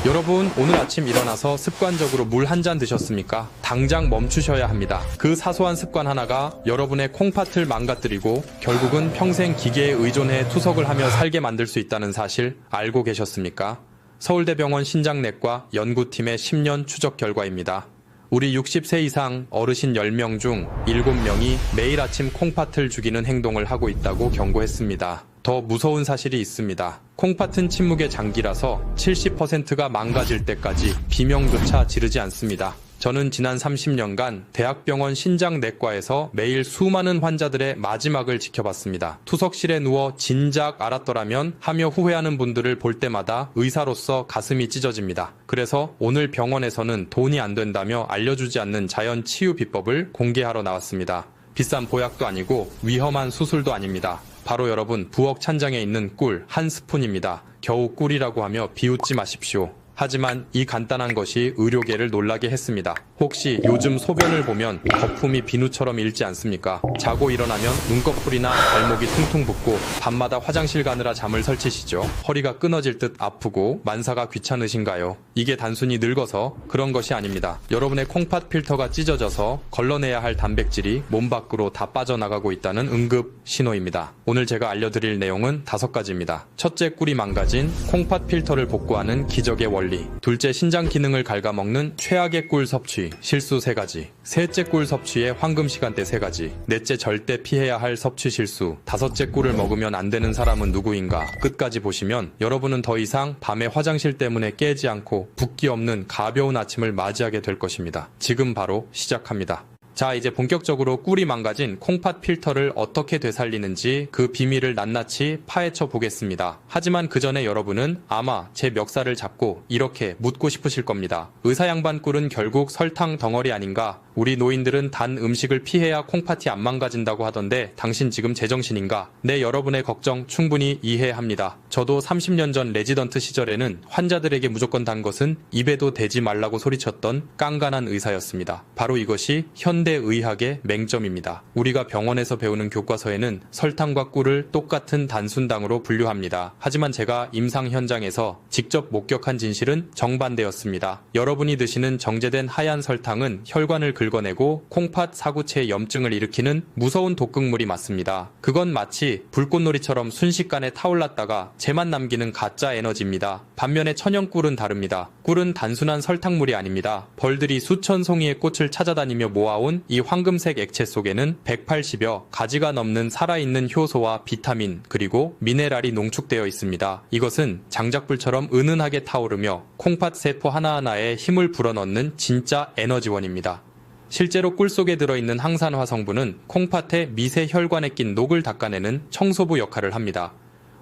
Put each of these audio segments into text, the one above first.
여러분, 오늘 아침 일어나서 습관적으로 물 한 잔 드셨습니까? 당장 멈추셔야 합니다. 그 사소한 습관 하나가 여러분의 콩팥을 망가뜨리고 결국은 평생 기계에 의존해 투석을 하며 살게 만들 수 있다는 사실 알고 계셨습니까? 서울대병원 신장내과 연구팀의 10년 추적 결과입니다. 우리 60세 이상 어르신 10명 중 7명이 매일 아침 콩팥을 죽이는 행동을 하고 있다고 경고했습니다. 더 무서운 사실이 있습니다. 콩팥은 침묵의 장기라서 70%가 망가질 때까지 비명조차 지르지 않습니다. 저는 지난 30년간 대학병원 신장내과에서 매일 수많은 환자들의 마지막을 지켜봤습니다. 투석실에 누워 진작 알았더라면 하며 후회하는 분들을 볼 때마다 의사로서 가슴이 찢어집니다. 그래서 오늘 병원에서는 돈이 안 된다며 알려주지 않는 자연 치유 비법을 공개하러 나왔습니다. 비싼 보약도 아니고 위험한 수술도 아닙니다. 바로 여러분 부엌 찬장에 있는 꿀 한 스푼입니다. 겨우 꿀이라고 하며 비웃지 마십시오. 하지만 이 간단한 것이 의료계를 놀라게 했습니다. 혹시 요즘 소변을 보면 거품이 비누처럼 일지 않습니까? 자고 일어나면 눈꺼풀이나 발목이 퉁퉁 붓고 밤마다 화장실 가느라 잠을 설치시죠. 허리가 끊어질 듯 아프고 만사가 귀찮으신가요? 이게 단순히 늙어서 그런 것이 아닙니다. 여러분의 콩팥 필터가 찢어져서 걸러내야 할 단백질이 몸 밖으로 다 빠져나가고 있다는 응급 신호입니다. 오늘 제가 알려드릴 내용은 5가지입니다. 첫째, 꿀이 망가진 콩팥 필터를 복구하는 기적의 원리. 둘째, 신장 기능을 갉아먹는 최악의 꿀 섭취, 실수 3가지. 셋째, 꿀 섭취의 황금 시간대 3가지. 넷째, 절대 피해야 할 섭취 실수. 다섯째, 꿀을 먹으면 안 되는 사람은 누구인가. 끝까지 보시면 여러분은 더 이상 밤에 화장실 때문에 깨지 않고 붓기 없는 가벼운 아침을 맞이하게 될 것입니다. 지금 바로 시작합니다. 자, 이제 본격적으로 꿀이 망가진 콩팥 필터를 어떻게 되살리는지 그 비밀을 낱낱이 파헤쳐 보겠습니다. 하지만 그 전에 여러분은 아마 제 멱살을 잡고 이렇게 묻고 싶으실 겁니다. 의사 양반 꿀은 결국 설탕 덩어리 아닌가? 우리 노인들은 단 음식을 피해야 콩팥이 안 망가진다고 하던데 당신 지금 제정신인가? 네, 여러분의 걱정 충분히 이해합니다. 저도 30년 전 레지던트 시절에는 환자들에게 무조건 단 것은 입에도 대지 말라고 소리쳤던 깐깐한 의사였습니다. 바로 이것이 현대의학의 맹점입니다. 우리가 병원에서 배우는 교과서에는 설탕과 꿀을 똑같은 단순당으로 분류합니다. 하지만 제가 임상 현장에서 직접 목격한 진실은 정반대였습니다. 여러분이 드시는 정제된 하얀 설탕은 혈관을 긁어내고 콩팥 사구체에 염증을 일으키는 무서운 독극물이 맞습니다. 그건 마치 불꽃놀이처럼 순식간에 타올랐다가 재만 남기는 가짜 에너지입니다. 반면에 천연꿀은 다릅니다. 꿀은 단순한 설탕물이 아닙니다. 벌들이 수천 송이의 꽃을 찾아다니며 모아온 이 황금색 액체 속에는 180여 가지가 넘는 살아있는 효소와 비타민 그리고 미네랄이 농축되어 있습니다. 이것은 장작불처럼 은은하게 타오르며 콩팥 세포 하나하나에 힘을 불어넣는 진짜 에너지원입니다. 실제로 꿀 속에 들어있는 항산화 성분은 콩팥의 미세 혈관에 낀 녹을 닦아내는 청소부 역할을 합니다.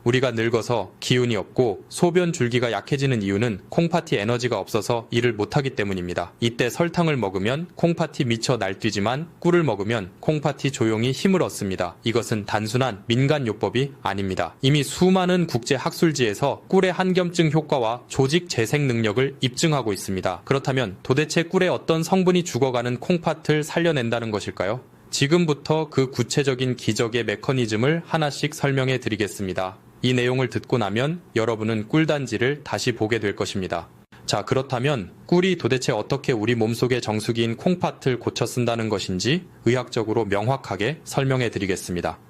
우리가 늙어서 기운이 없고 소변 줄기가 약해지는 이유는 콩팥이 에너지가 없어서 일을 못하기 때문입니다. 이때 설탕을 먹으면 콩팥이 미쳐 날뛰지만 꿀을 먹으면 콩팥이 조용히 힘을 얻습니다. 이것은 단순한 민간요법이 아닙니다. 이미 수많은 국제 학술지에서 꿀의 한겸증 효과와 조직 재생 능력을 입증하고 있습니다. 그렇다면 도대체 꿀의 어떤 성분이 죽어가는 콩팥을 살려낸다는 것일까요? 지금부터 그 구체적인 기적의 메커니즘을 하나씩 설명해 드리겠습니다. 이 내용을 듣고 나면 여러분은 꿀단지를 다시 보게 될 것입니다. 자, 그렇다면 꿀이 도대체 어떻게 우리 몸속의 정수기인 콩팥을 고쳐 쓴다는 것인지 의학적으로 명확하게 설명해 드리겠습니다.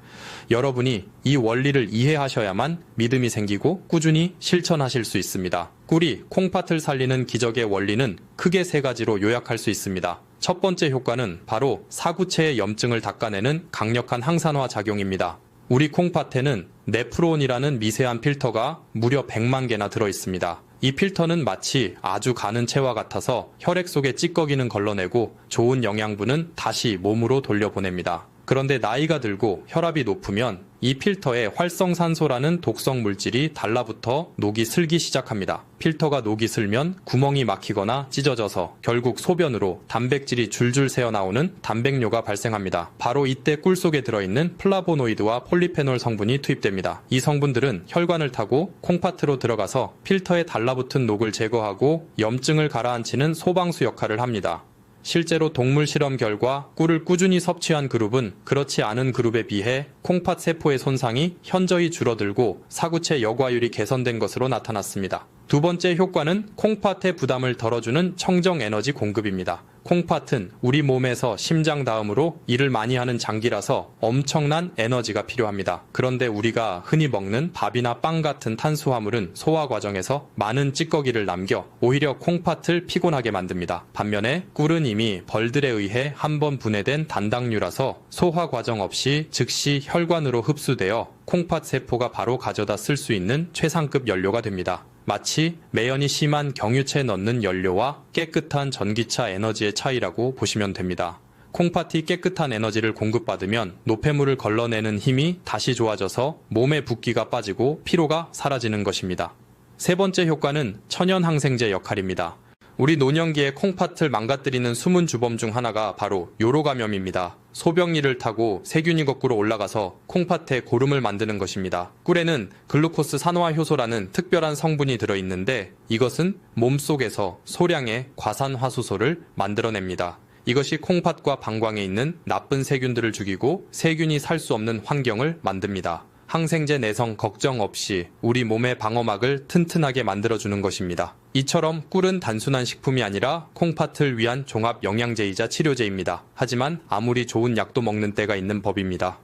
여러분이 이 원리를 이해하셔야만 믿음이 생기고 꾸준히 실천하실 수 있습니다. 꿀이 콩팥을 살리는 기적의 원리는 크게 3가지로 요약할 수 있습니다. 첫 번째 효과는 바로 사구체의 염증을 닦아내는 강력한 항산화 작용입니다. 우리 콩팥에는 네프론이라는 미세한 필터가 무려 100만 개나 들어있습니다. 이 필터는 마치 아주 가는 채와 같아서 혈액 속의 찌꺼기는 걸러내고 좋은 영양분은 다시 몸으로 돌려보냅니다. 그런데 나이가 들고 혈압이 높으면 이 필터에 활성산소라는 독성 물질이 달라붙어 녹이 슬기 시작합니다. 필터가 녹이 슬면 구멍이 막히거나 찢어져서 결국 소변으로 단백질이 줄줄 새어나오는 단백뇨가 발생합니다. 바로 이때 꿀 속에 들어있는 플라보노이드와 폴리페놀 성분이 투입됩니다. 이 성분들은 혈관을 타고 콩팥으로 들어가서 필터에 달라붙은 녹을 제거하고 염증을 가라앉히는 소방수 역할을 합니다. 실제로 동물 실험 결과 꿀을 꾸준히 섭취한 그룹은 그렇지 않은 그룹에 비해 콩팥 세포의 손상이 현저히 줄어들고 사구체 여과율이 개선된 것으로 나타났습니다. 두 번째 효과는 콩팥의 부담을 덜어주는 청정 에너지 공급입니다. 콩팥은 우리 몸에서 심장 다음으로 일을 많이 하는 장기라서 엄청난 에너지가 필요합니다. 그런데 우리가 흔히 먹는 밥이나 빵 같은 탄수화물은 소화 과정에서 많은 찌꺼기를 남겨 오히려 콩팥을 피곤하게 만듭니다. 반면에 꿀은 이미 벌들에 의해 한번 분해된 단당류라서 소화 과정 없이 즉시 혈관으로 흡수되어 콩팥 세포가 바로 가져다 쓸 수 있는 최상급 연료가 됩니다. 마치 매연이 심한 경유차에 넣는 연료와 깨끗한 전기차 에너지의 차이라고 보시면 됩니다. 콩팥이 깨끗한 에너지를 공급받으면 노폐물을 걸러내는 힘이 다시 좋아져서 몸의 붓기가 빠지고 피로가 사라지는 것입니다. 세 번째 효과는 천연항생제 역할입니다. 우리 노년기에 콩팥을 망가뜨리는 숨은 주범 중 하나가 바로 요로감염입니다. 소변리를 타고 세균이 거꾸로 올라가서 콩팥에 고름을 만드는 것입니다. 꿀에는 글루코스 산화 효소라는 특별한 성분이 들어있는데 이것은 몸속에서 소량의 과산화수소를 만들어냅니다. 이것이 콩팥과 방광에 있는 나쁜 세균들을 죽이고 세균이 살 수 없는 환경을 만듭니다. 항생제 내성 걱정 없이 우리 몸의 방어막을 튼튼하게 만들어주는 것입니다. 이처럼 꿀은 단순한 식품이 아니라 콩팥을 위한 종합 영양제이자 치료제입니다. 하지만 아무리 좋은 약도 먹는 때가 있는 법입니다.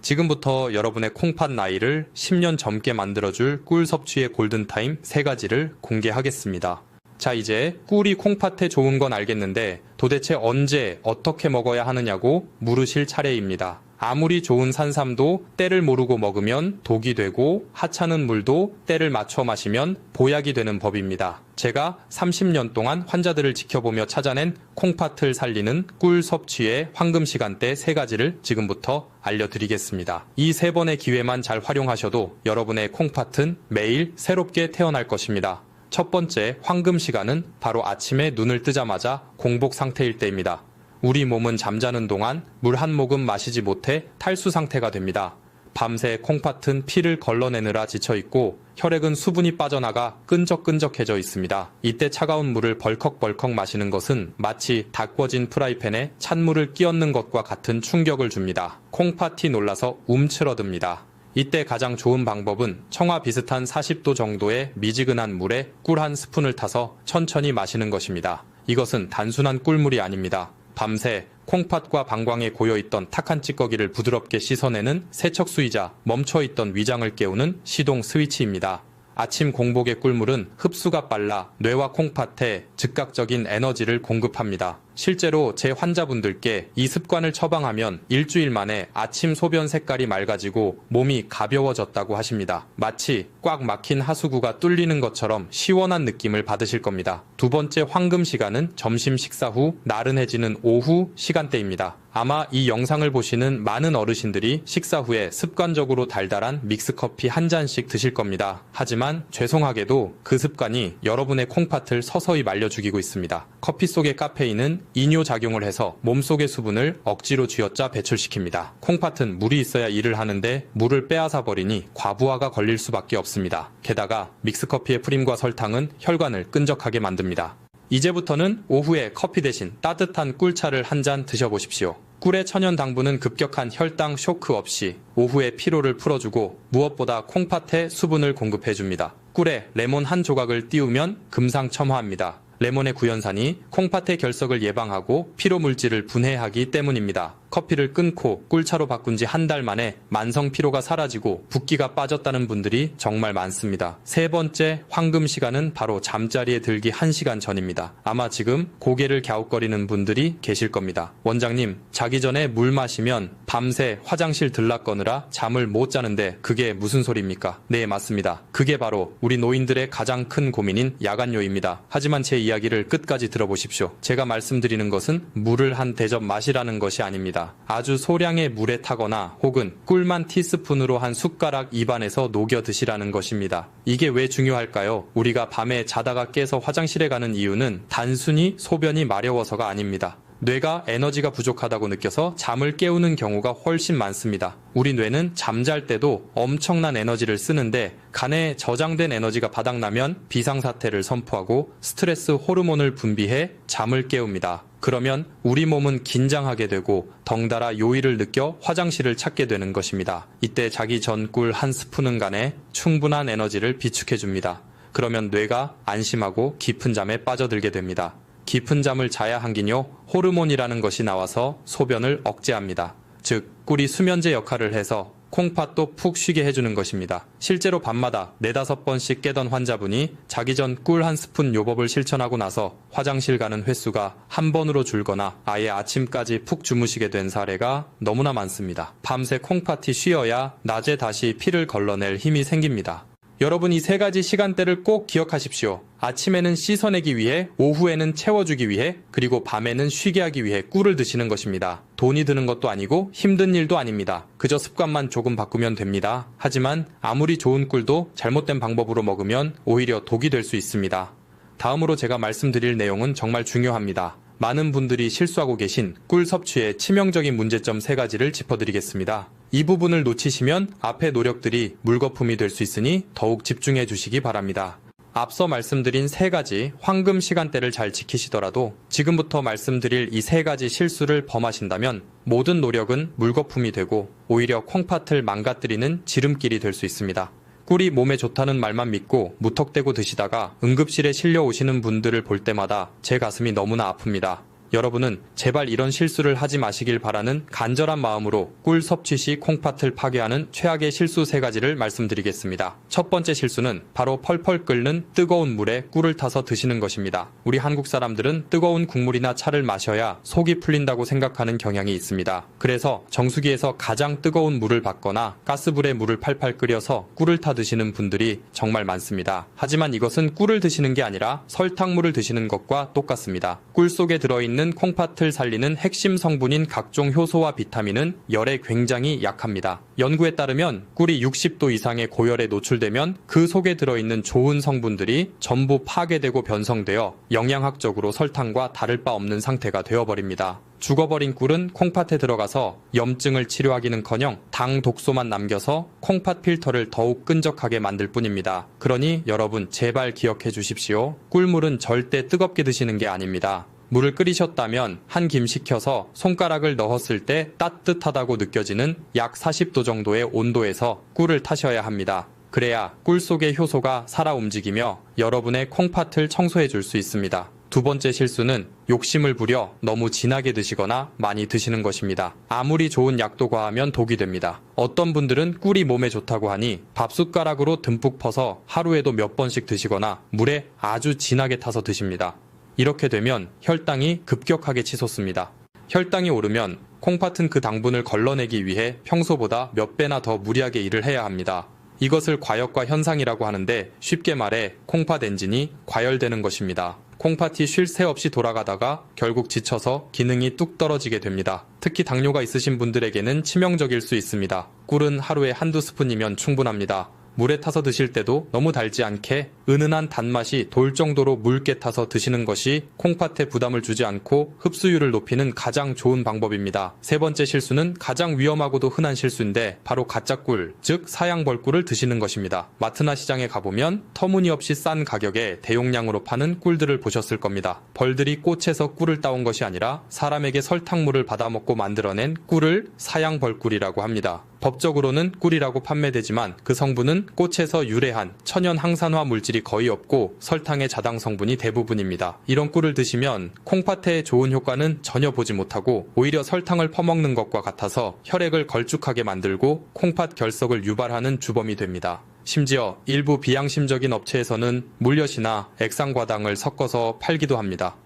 지금부터 여러분의 콩팥 나이를 10년 젊게 만들어줄 꿀 섭취의 골든타임 3가지를 공개하겠습니다. 자, 이제 꿀이 콩팥에 좋은 건 알겠는데 도대체 언제 어떻게 먹어야 하느냐고 물으실 차례입니다. 아무리 좋은 산삼도 때를 모르고 먹으면 독이 되고 하찮은 물도 때를 맞춰 마시면 보약이 되는 법입니다. 제가 30년 동안 환자들을 지켜보며 찾아낸 콩팥을 살리는 꿀 섭취의 황금 시간대 3가지를 지금부터 알려드리겠습니다. 이 3번의 기회만 잘 활용하셔도 여러분의 콩팥은 매일 새롭게 태어날 것입니다. 첫 번째 황금 시간은 바로 아침에 눈을 뜨자마자 공복 상태일 때입니다. 우리 몸은 잠자는 동안 물 한 모금 마시지 못해 탈수 상태가 됩니다. 밤새 콩팥은 피를 걸러내느라 지쳐있고 혈액은 수분이 빠져나가 끈적끈적해져 있습니다. 이때 차가운 물을 벌컥벌컥 마시는 것은 마치 다 구워진 프라이팬에 찬물을 끼얹는 것과 같은 충격을 줍니다. 콩팥이 놀라서 움츠러듭니다. 이때 가장 좋은 방법은 청아 비슷한 40도 정도의 미지근한 물에 꿀 한 스푼을 타서 천천히 마시는 것입니다. 이것은 단순한 꿀물이 아닙니다. 밤새 콩팥과 방광에 고여있던 탁한 찌꺼기를 부드럽게 씻어내는 세척수이자 멈춰있던 위장을 깨우는 시동 스위치입니다. 아침 공복의 꿀물은 흡수가 빨라 뇌와 콩팥에 즉각적인 에너지를 공급합니다. 실제로 제 환자분들께 이 습관을 처방하면 일주일 만에 아침 소변 색깔이 맑아지고 몸이 가벼워졌다고 하십니다. 마치 꽉 막힌 하수구가 뚫리는 것처럼 시원한 느낌을 받으실 겁니다. 두 번째 황금 시간은 점심 식사 후 나른해지는 오후 시간대입니다. 아마 이 영상을 보시는 많은 어르신들이 식사 후에 습관적으로 달달한 믹스커피 한 잔씩 드실 겁니다. 하지만 죄송하게도 그 습관이 여러분의 콩팥을 서서히 말려 죽이고 있습니다. 커피 속의 카페인은 이뇨작용을 해서 몸속의 수분을 억지로 쥐어짜 배출시킵니다. 콩팥은 물이 있어야 일을 하는데 물을 빼앗아 버리니 과부하가 걸릴 수밖에 없습니다. 게다가 믹스커피의 프림과 설탕은 혈관을 끈적하게 만듭니다. 이제부터는 오후에 커피 대신 따뜻한 꿀차를 한 잔 드셔보십시오. 꿀의 천연 당분은 급격한 혈당 쇼크 없이 오후에 피로를 풀어주고 무엇보다 콩팥에 수분을 공급해줍니다. 꿀에 레몬 한 조각을 띄우면 금상첨화합니다. 레몬의 구연산이 콩팥의 결석을 예방하고 피로 물질을 분해하기 때문입니다. 커피를 끊고 꿀차로 바꾼 지 한 달 만에 만성 피로가 사라지고 붓기가 빠졌다는 분들이 정말 많습니다. 세 번째 황금 시간은 바로 잠자리에 들기 1시간 전입니다. 아마 지금 고개를 갸웃거리는 분들이 계실 겁니다. 원장님, 자기 전에 물 마시면 밤새 화장실 들락거느라 잠을 못 자는데 그게 무슨 소리입니까? 네, 맞습니다. 그게 바로 우리 노인들의 가장 큰 고민인 야간요입니다. 하지만 제 이야기를 끝까지 들어보십시오. 제가 말씀드리는 것은 물을 한 대접 마시라는 것이 아닙니다. 아주 소량의 물에 타거나 혹은 꿀만 티스푼으로 한 숟가락 입안에서 녹여 드시라는 것입니다. 이게 왜 중요할까요? 우리가 밤에 자다가 깨서 화장실에 가는 이유는 단순히 소변이 마려워서가 아닙니다. 뇌가 에너지가 부족하다고 느껴서 잠을 깨우는 경우가 훨씬 많습니다. 우리 뇌는 잠잘 때도 엄청난 에너지를 쓰는데 간에 저장된 에너지가 바닥나면 비상사태를 선포하고 스트레스 호르몬을 분비해 잠을 깨웁니다. 그러면 우리 몸은 긴장하게 되고 덩달아 요일을 느껴 화장실을 찾게 되는 것입니다. 이때 자기 전 꿀 한 스푼은 간에 충분한 에너지를 비축해줍니다. 그러면 뇌가 안심하고 깊은 잠에 빠져들게 됩니다. 깊은 잠을 자야 한긴요, 호르몬이라는 것이 나와서 소변을 억제합니다. 즉, 꿀이 수면제 역할을 해서 콩팥도 푹 쉬게 해주는 것입니다. 실제로 밤마다 4-5번씩 깨던 환자분이 자기 전 꿀 한 스푼 요법을 실천하고 나서 화장실 가는 횟수가 한 번으로 줄거나 아예 아침까지 푹 주무시게 된 사례가 너무나 많습니다. 밤새 콩팥이 쉬어야 낮에 다시 피를 걸러낼 힘이 생깁니다. 여러분, 이 3가지 시간대를 꼭 기억하십시오. 아침에는 씻어내기 위해, 오후에는 채워주기 위해, 그리고 밤에는 쉬게 하기 위해 꿀을 드시는 것입니다. 돈이 드는 것도 아니고 힘든 일도 아닙니다. 그저 습관만 조금 바꾸면 됩니다. 하지만 아무리 좋은 꿀도 잘못된 방법으로 먹으면 오히려 독이 될 수 있습니다. 다음으로 제가 말씀드릴 내용은 정말 중요합니다. 많은 분들이 실수하고 계신 꿀 섭취의 치명적인 문제점 3가지를 짚어드리겠습니다. 이 부분을 놓치시면 앞의 노력들이 물거품이 될 수 있으니 더욱 집중해 주시기 바랍니다. 앞서 말씀드린 3가지 황금 시간대를 잘 지키시더라도 지금부터 말씀드릴 이 3가지 실수를 범하신다면 모든 노력은 물거품이 되고 오히려 콩팥을 망가뜨리는 지름길이 될 수 있습니다. 꿀이 몸에 좋다는 말만 믿고 무턱대고 드시다가 응급실에 실려 오시는 분들을 볼 때마다 제 가슴이 너무나 아픕니다. 여러분은 제발 이런 실수를 하지 마시길 바라는 간절한 마음으로 꿀 섭취 시 콩팥을 파괴하는 최악의 실수 3가지를 말씀드리겠습니다. 첫 번째 실수는 바로 펄펄 끓는 뜨거운 물에 꿀을 타서 드시는 것입니다. 우리 한국 사람들은 뜨거운 국물이나 차를 마셔야 속이 풀린다고 생각하는 경향이 있습니다. 그래서 정수기에서 가장 뜨거운 물을 받거나 가스불에 물을 팔팔 끓여서 꿀을 타 드시는 분들이 정말 많습니다. 하지만 이것은 꿀을 드시는 게 아니라 설탕물을 드시는 것과 똑같습니다. 꿀 속에 들어있는 콩팥을 살리는 핵심 성분인 각종 효소와 비타민은 열에 굉장히 약합니다. 연구에 따르면 꿀이 60도 이상의 고열에 노출되면 그 속에 들어있는 좋은 성분들이 전부 파괴되고 변성되어 영양학적으로 설탕과 다를 바 없는 상태가 되어버립니다. 죽어버린 꿀은 콩팥에 들어가서 염증을 치료하기는커녕 당 독소만 남겨서 콩팥 필터를 더욱 끈적하게 만들 뿐입니다. 그러니 여러분, 제발 기억해 주십시오. 꿀물은 절대 뜨겁게 드시는 게 아닙니다. 물을 끓이셨다면 한 김 식혀서 손가락을 넣었을 때 따뜻하다고 느껴지는 약 40도 정도의 온도에서 꿀을 타셔야 합니다. 그래야 꿀 속의 효소가 살아 움직이며 여러분의 콩팥을 청소해 줄 수 있습니다. 두 번째 실수는 욕심을 부려 너무 진하게 드시거나 많이 드시는 것입니다. 아무리 좋은 약도 과하면 독이 됩니다. 어떤 분들은 꿀이 몸에 좋다고 하니 밥숟가락으로 듬뿍 퍼서 하루에도 몇 번씩 드시거나 물에 아주 진하게 타서 드십니다. 이렇게 되면 혈당이 급격하게 치솟습니다. 혈당이 오르면 콩팥은 그 당분을 걸러내기 위해 평소보다 몇 배나 더 무리하게 일을 해야 합니다. 이것을 과역과 현상이라고 하는데 쉽게 말해 콩팥 엔진이 과열되는 것입니다. 콩팥이 쉴 새 없이 돌아가다가 결국 지쳐서 기능이 뚝 떨어지게 됩니다. 특히 당뇨가 있으신 분들에게는 치명적일 수 있습니다. 꿀은 하루에 한두 스푼이면 충분합니다. 물에 타서 드실 때도 너무 달지 않게 은은한 단맛이 돌 정도로 묽게 타서 드시는 것이 콩팥에 부담을 주지 않고 흡수율을 높이는 가장 좋은 방법입니다. 세 번째 실수는 가장 위험하고도 흔한 실수인데 바로 가짜꿀, 즉 사양벌꿀을 드시는 것입니다. 마트나 시장에 가보면 터무니없이 싼 가격에 대용량으로 파는 꿀들을 보셨을 겁니다. 벌들이 꽃에서 꿀을 따온 것이 아니라 사람에게 설탕물을 받아먹고 만들어낸 꿀을 사양벌꿀이라고 합니다. 법적으로는 꿀이라고 판매되지만 그 성분은 꽃에서 유래한 천연 항산화 물질이 거의 없고 설탕의 자당 성분이 대부분입니다. 이런 꿀을 드시면 콩팥에 좋은 효과는 전혀 보지 못하고 오히려 설탕을 퍼먹는 것과 같아서 혈액을 걸쭉하게 만들고 콩팥 결석을 유발하는 주범이 됩니다. 심지어 일부 비양심적인 업체에서는 물엿이나 액상과당을 섞어서 팔기도 합니다.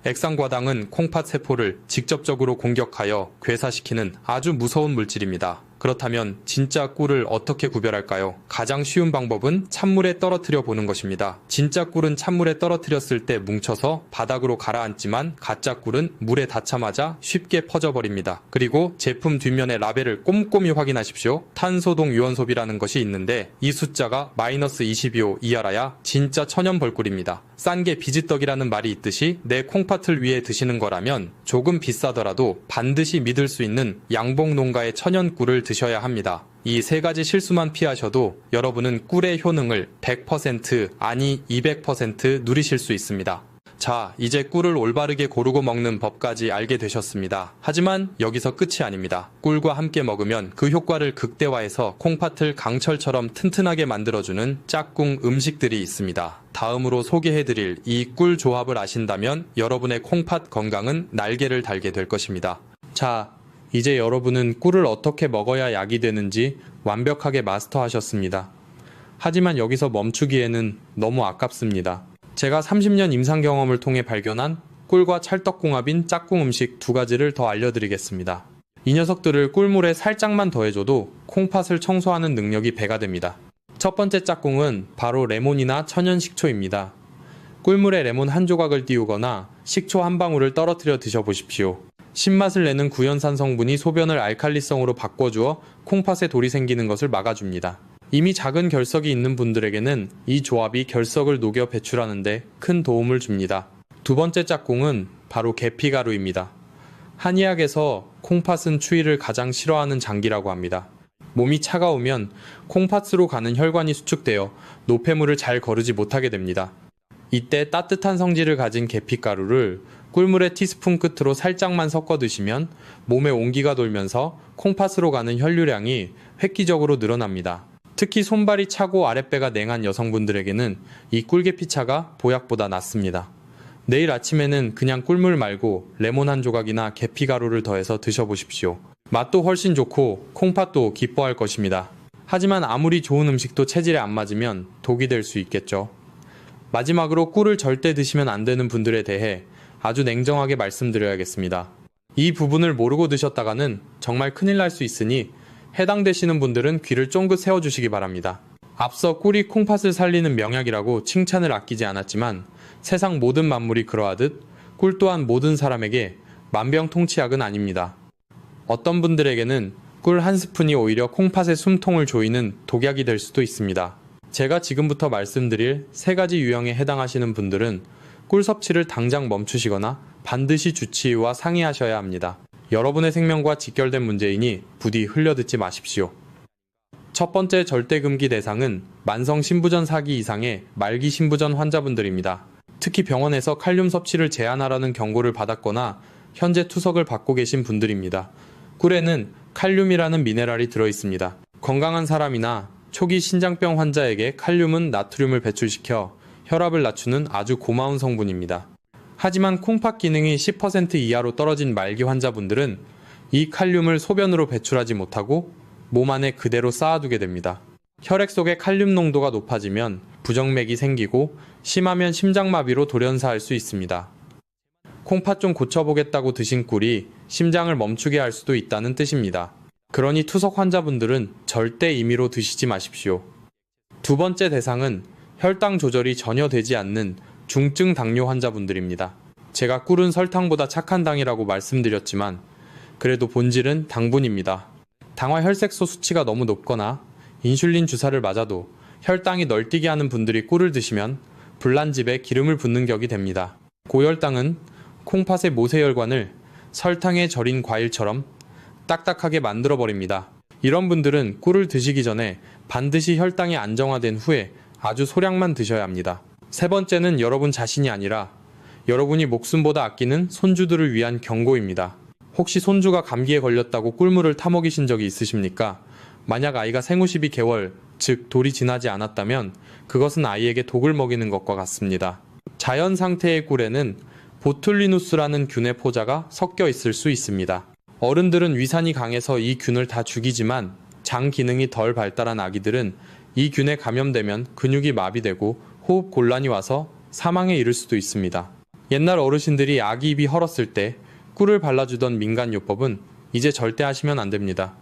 액상과당은 콩팥 세포를 직접적으로 공격하여 괴사시키는 아주 무서운 물질입니다. 그렇다면 진짜 꿀을 어떻게 구별할까요? 가장 쉬운 방법은 찬물에 떨어뜨려 보는 것입니다. 진짜 꿀은 찬물에 떨어뜨렸을 때 뭉쳐서 바닥으로 가라앉지만 가짜 꿀은 물에 닿자마자 쉽게 퍼져버립니다. 그리고 제품 뒷면의 라벨을 꼼꼼히 확인하십시오. 탄소동 유연소비라는 것이 있는데 이 숫자가 -22호 이하라야 진짜 천연 벌꿀입니다. 싼 게 비지떡이라는 말이 있듯이 내 콩팥을 위해 드시는 거라면 조금 비싸더라도 반드시 믿을 수 있는 양봉 농가의 천연 꿀을 드셔야 합니다. 이 세 가지 실수만 피하셔도 여러분은 꿀의 효능을 100% 아니 200% 누리실 수 있습니다. 자, 이제 꿀을 올바르게 고르고 먹는 법까지 알게 되셨습니다. 하지만 여기서 끝이 아닙니다. 꿀과 함께 먹으면 그 효과를 극대화해서 콩팥을 강철처럼 튼튼하게 만들어주는 짝꿍 음식들이 있습니다. 다음으로 소개해드릴 이 꿀 조합을 아신다면 여러분의 콩팥 건강은 날개를 달게 될 것입니다. 자, 이제 여러분은 꿀을 어떻게 먹어야 약이 되는지 완벽하게 마스터하셨습니다. 하지만 여기서 멈추기에는 너무 아깝습니다. 제가 30년 임상 경험을 통해 발견한 꿀과 찰떡궁합인 짝꿍 음식 2가지를 더 알려드리겠습니다. 이 녀석들을 꿀물에 살짝만 더해줘도 콩팥을 청소하는 능력이 배가 됩니다. 첫 번째 짝꿍은 바로 레몬이나 천연 식초입니다. 꿀물에 레몬 한 조각을 띄우거나 식초 한 방울을 떨어뜨려 드셔보십시오. 신맛을 내는 구연산 성분이 소변을 알칼리성으로 바꿔주어 콩팥에 돌이 생기는 것을 막아줍니다. 이미 작은 결석이 있는 분들에게는 이 조합이 결석을 녹여 배출하는 데 큰 도움을 줍니다. 두 번째 짝꿍은 바로 계피가루입니다. 한의학에서 콩팥은 추위를 가장 싫어하는 장기라고 합니다. 몸이 차가우면 콩팥으로 가는 혈관이 수축되어 노폐물을 잘 거르지 못하게 됩니다. 이때 따뜻한 성질을 가진 계피가루를 꿀물에 티스푼 끝으로 살짝만 섞어 드시면 몸에 온기가 돌면서 콩팥으로 가는 혈류량이 획기적으로 늘어납니다. 특히 손발이 차고 아랫배가 냉한 여성분들에게는 이 꿀계피차가 보약보다 낫습니다. 내일 아침에는 그냥 꿀물 말고 레몬 한 조각이나 계피가루를 더해서 드셔보십시오. 맛도 훨씬 좋고 콩팥도 기뻐할 것입니다. 하지만 아무리 좋은 음식도 체질에 안 맞으면 독이 될 수 있겠죠. 마지막으로 꿀을 절대 드시면 안 되는 분들에 대해 아주 냉정하게 말씀드려야겠습니다. 이 부분을 모르고 드셨다가는 정말 큰일 날 수 있으니 해당되시는 분들은 귀를 쫑긋 세워주시기 바랍니다. 앞서 꿀이 콩팥을 살리는 명약이라고 칭찬을 아끼지 않았지만 세상 모든 만물이 그러하듯 꿀 또한 모든 사람에게 만병통치약은 아닙니다. 어떤 분들에게는 꿀 한 스푼이 오히려 콩팥의 숨통을 조이는 독약이 될 수도 있습니다. 제가 지금부터 말씀드릴 3가지 유형에 해당하시는 분들은 꿀 섭취를 당장 멈추시거나 반드시 주치의와 상의하셔야 합니다. 여러분의 생명과 직결된 문제이니 부디 흘려듣지 마십시오. 첫 번째 절대금기 대상은 만성 신부전 4기 이상의 말기 신부전 환자분들입니다. 특히 병원에서 칼륨 섭취를 제한하라는 경고를 받았거나 현재 투석을 받고 계신 분들입니다. 꿀에는 칼륨이라는 미네랄이 들어있습니다. 건강한 사람이나 초기 신장병 환자에게 칼륨은 나트륨을 배출시켜 혈압을 낮추는 아주 고마운 성분입니다. 하지만 콩팥 기능이 10% 이하로 떨어진 말기 환자분들은 이 칼륨을 소변으로 배출하지 못하고 몸 안에 그대로 쌓아두게 됩니다. 혈액 속의 칼륨 농도가 높아지면 부정맥이 생기고 심하면 심장마비로 돌연사할 수 있습니다. 콩팥 좀 고쳐보겠다고 드신 꿀이 심장을 멈추게 할 수도 있다는 뜻입니다. 그러니 투석 환자분들은 절대 임의로 드시지 마십시오. 두 번째 대상은 혈당 조절이 전혀 되지 않는 중증 당뇨 환자분들입니다. 제가 꿀은 설탕보다 착한 당이라고 말씀드렸지만 그래도 본질은 당분입니다. 당화 혈색소 수치가 너무 높거나 인슐린 주사를 맞아도 혈당이 널뛰게 하는 분들이 꿀을 드시면 불난집에 기름을 붓는 격이 됩니다. 고혈당은 콩팥의 모세혈관을 설탕에 절인 과일처럼 딱딱하게 만들어버립니다. 이런 분들은 꿀을 드시기 전에 반드시 혈당이 안정화된 후에 아주 소량만 드셔야 합니다. 세 번째는 여러분 자신이 아니라 여러분이 목숨보다 아끼는 손주들을 위한 경고입니다. 혹시 손주가 감기에 걸렸다고 꿀물을 타먹이신 적이 있으십니까? 만약 아이가 생후 12개월, 즉 돌이 지나지 않았다면 그것은 아이에게 독을 먹이는 것과 같습니다. 자연 상태의 꿀에는 보툴리누스라는 균의 포자가 섞여 있을 수 있습니다. 어른들은 위산이 강해서 이 균을 다 죽이지만 장 기능이 덜 발달한 아기들은 이 균에 감염되면 근육이 마비되고 호흡 곤란이 와서 사망에 이를 수도 있습니다. 옛날 어르신들이 아기 입이 헐었을 때 꿀을 발라주던 민간요법은 이제 절대 하시면 안 됩니다.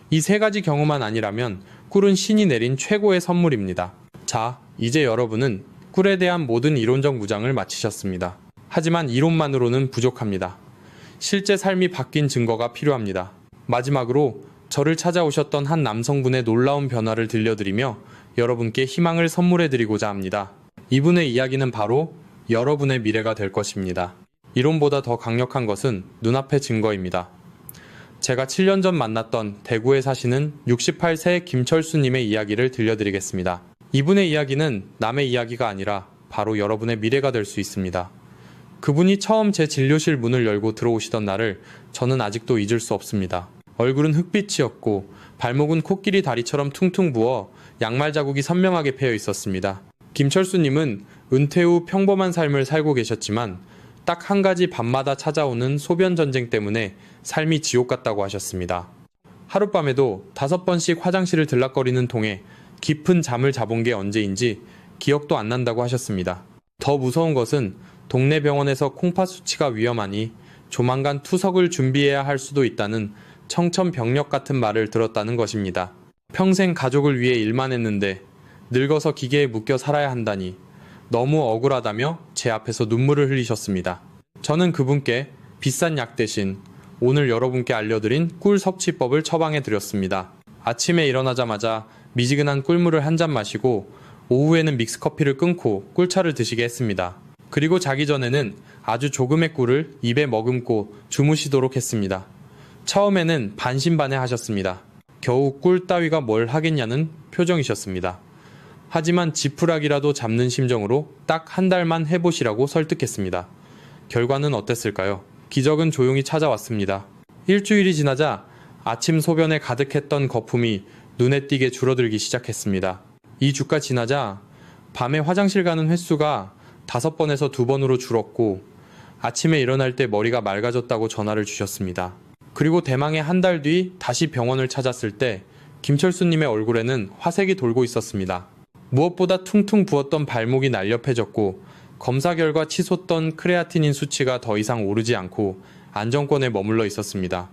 이 3가지 경우만 아니라면 꿀은 신이 내린 최고의 선물입니다. 자, 이제 여러분은 꿀에 대한 모든 이론적 무장을 마치셨습니다. 하지만 이론만으로는 부족합니다. 실제 삶이 바뀐 증거가 필요합니다. 마지막으로 저를 찾아오셨던 한 남성분의 놀라운 변화를 들려드리며 여러분께 희망을 선물해드리고자 합니다. 이분의 이야기는 바로 여러분의 미래가 될 것입니다. 이론보다 더 강력한 것은 눈앞의 증거입니다. 제가 7년 전 만났던 대구에 사시는 68세 김철수님의 이야기를 들려드리겠습니다. 이분의 이야기는 남의 이야기가 아니라 바로 여러분의 미래가 될 수 있습니다. 그분이 처음 제 진료실 문을 열고 들어오시던 날을 저는 아직도 잊을 수 없습니다. 얼굴은 흑빛이었고 발목은 코끼리 다리처럼 퉁퉁 부어 양말 자국이 선명하게 패여 있었습니다. 김철수님은 은퇴 후 평범한 삶을 살고 계셨지만 딱 한 가지 밤마다 찾아오는 소변 전쟁 때문에 삶이 지옥 같다고 하셨습니다. 하룻밤에도 5번씩 화장실을 들락거리는 통에 깊은 잠을 자본 게 언제인지 기억도 안 난다고 하셨습니다. 더 무서운 것은 동네 병원에서 콩팥 수치가 위험하니 조만간 투석을 준비해야 할 수도 있다는 청천벽력 같은 말을 들었다는 것입니다. 평생 가족을 위해 일만 했는데 늙어서 기계에 묶여 살아야 한다니 너무 억울하다며 제 앞에서 눈물을 흘리셨습니다. 저는 그분께 비싼 약 대신 오늘 여러분께 알려드린 꿀 섭취법을 처방해 드렸습니다. 아침에 일어나자마자 미지근한 꿀물을 한 잔 마시고 오후에는 믹스커피를 끊고 꿀차를 드시게 했습니다. 그리고 자기 전에는 아주 조금의 꿀을 입에 머금고 주무시도록 했습니다. 처음에는 반신반의 하셨습니다. 겨우 꿀 따위가 뭘 하겠냐는 표정이셨습니다. 하지만 지푸라기라도 잡는 심정으로 딱 한 달만 해보시라고 설득했습니다. 결과는 어땠을까요? 기적은 조용히 찾아왔습니다. 일주일이 지나자 아침 소변에 가득했던 거품이 눈에 띄게 줄어들기 시작했습니다. 2주가 지나자 밤에 화장실 가는 횟수가 5번에서 2번으로 줄었고 아침에 일어날 때 머리가 맑아졌다고 전화를 주셨습니다. 그리고 대망의 한 달 뒤 다시 병원을 찾았을 때 김철수님의 얼굴에는 화색이 돌고 있었습니다. 무엇보다 퉁퉁 부었던 발목이 날렵해졌고 검사 결과 치솟던 크레아티닌 수치가 더 이상 오르지 않고 안정권에 머물러 있었습니다.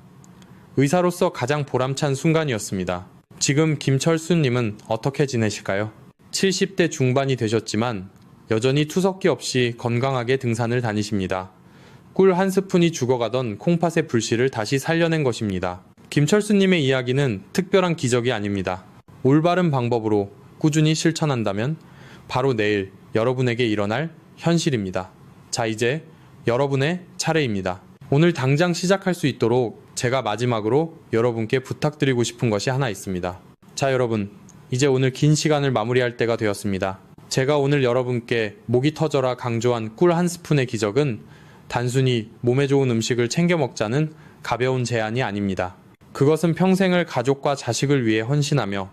의사로서 가장 보람찬 순간이었습니다. 지금 김철수님은 어떻게 지내실까요? 70대 중반이 되셨지만 여전히 투석기 없이 건강하게 등산을 다니십니다. 꿀 한 스푼이 죽어가던 콩팥의 불씨를 다시 살려낸 것입니다. 김철수님의 이야기는 특별한 기적이 아닙니다. 올바른 방법으로 꾸준히 실천한다면 바로 내일 여러분에게 일어날 현실입니다. 자, 이제 여러분의 차례입니다. 오늘 당장 시작할 수 있도록 제가 마지막으로 여러분께 부탁드리고 싶은 것이 하나 있습니다. 자, 여러분, 이제 오늘 긴 시간을 마무리할 때가 되었습니다. 제가 오늘 여러분께 목이 터져라 강조한 꿀 한 스푼의 기적은 단순히 몸에 좋은 음식을 챙겨 먹자는 가벼운 제안이 아닙니다. 그것은 평생을 가족과 자식을 위해 헌신하며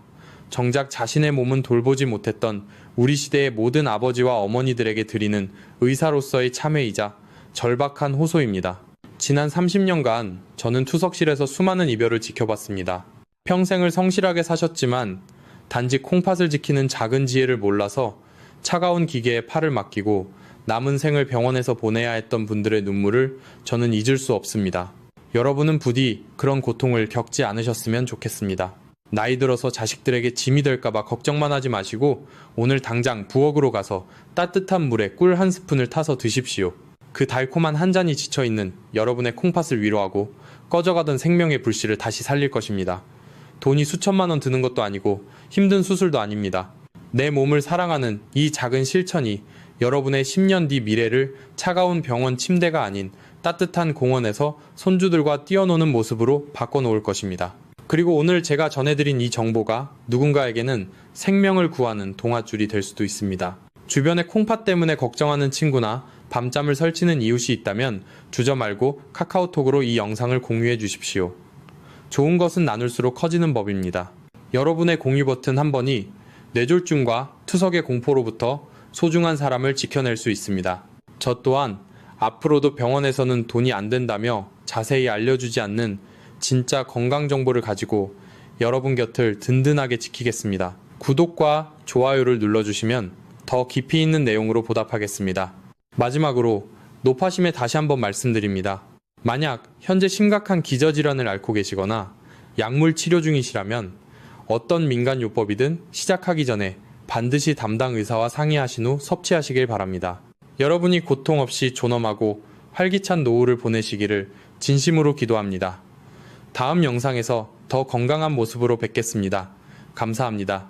정작 자신의 몸은 돌보지 못했던 우리 시대의 모든 아버지와 어머니들에게 드리는 의사로서의 참회이자 절박한 호소입니다. 지난 30년간 저는 투석실에서 수많은 이별을 지켜봤습니다. 평생을 성실하게 사셨지만 단지 콩팥을 지키는 작은 지혜를 몰라서 차가운 기계에 팔을 맡기고 남은 생을 병원에서 보내야 했던 분들의 눈물을 저는 잊을 수 없습니다. 여러분은 부디 그런 고통을 겪지 않으셨으면 좋겠습니다. 나이 들어서 자식들에게 짐이 될까봐 걱정만 하지 마시고 오늘 당장 부엌으로 가서 따뜻한 물에 꿀 한 스푼을 타서 드십시오. 그 달콤한 한 잔이 지쳐있는 여러분의 콩팥을 위로하고 꺼져가던 생명의 불씨를 다시 살릴 것입니다. 돈이 수천만 원 드는 것도 아니고 힘든 수술도 아닙니다. 내 몸을 사랑하는 이 작은 실천이 여러분의 10년 뒤 미래를 차가운 병원 침대가 아닌 따뜻한 공원에서 손주들과 뛰어노는 모습으로 바꿔놓을 것입니다. 그리고 오늘 제가 전해드린 이 정보가 누군가에게는 생명을 구하는 동아줄이 될 수도 있습니다. 주변에 콩팥 때문에 걱정하는 친구나 밤잠을 설치는 이웃이 있다면 주저 말고 카카오톡으로 이 영상을 공유해 주십시오. 좋은 것은 나눌수록 커지는 법입니다. 여러분의 공유 버튼 한 번이 뇌졸중과 투석의 공포로부터 소중한 사람을 지켜낼 수 있습니다. 저 또한 앞으로도 병원에서는 돈이 안 된다며 자세히 알려주지 않는 진짜 건강 정보를 가지고 여러분 곁을 든든하게 지키겠습니다. 구독과 좋아요를 눌러주시면 더 깊이 있는 내용으로 보답하겠습니다. 마지막으로 노파심에 다시 한번 말씀드립니다. 만약 현재 심각한 기저질환을 앓고 계시거나 약물 치료 중이시라면 어떤 민간요법이든 시작하기 전에 반드시 담당 의사와 상의하신 후 섭취하시길 바랍니다. 여러분이 고통 없이 존엄하고 활기찬 노후를 보내시기를 진심으로 기도합니다. 다음 영상에서 더 건강한 모습으로 뵙겠습니다. 감사합니다.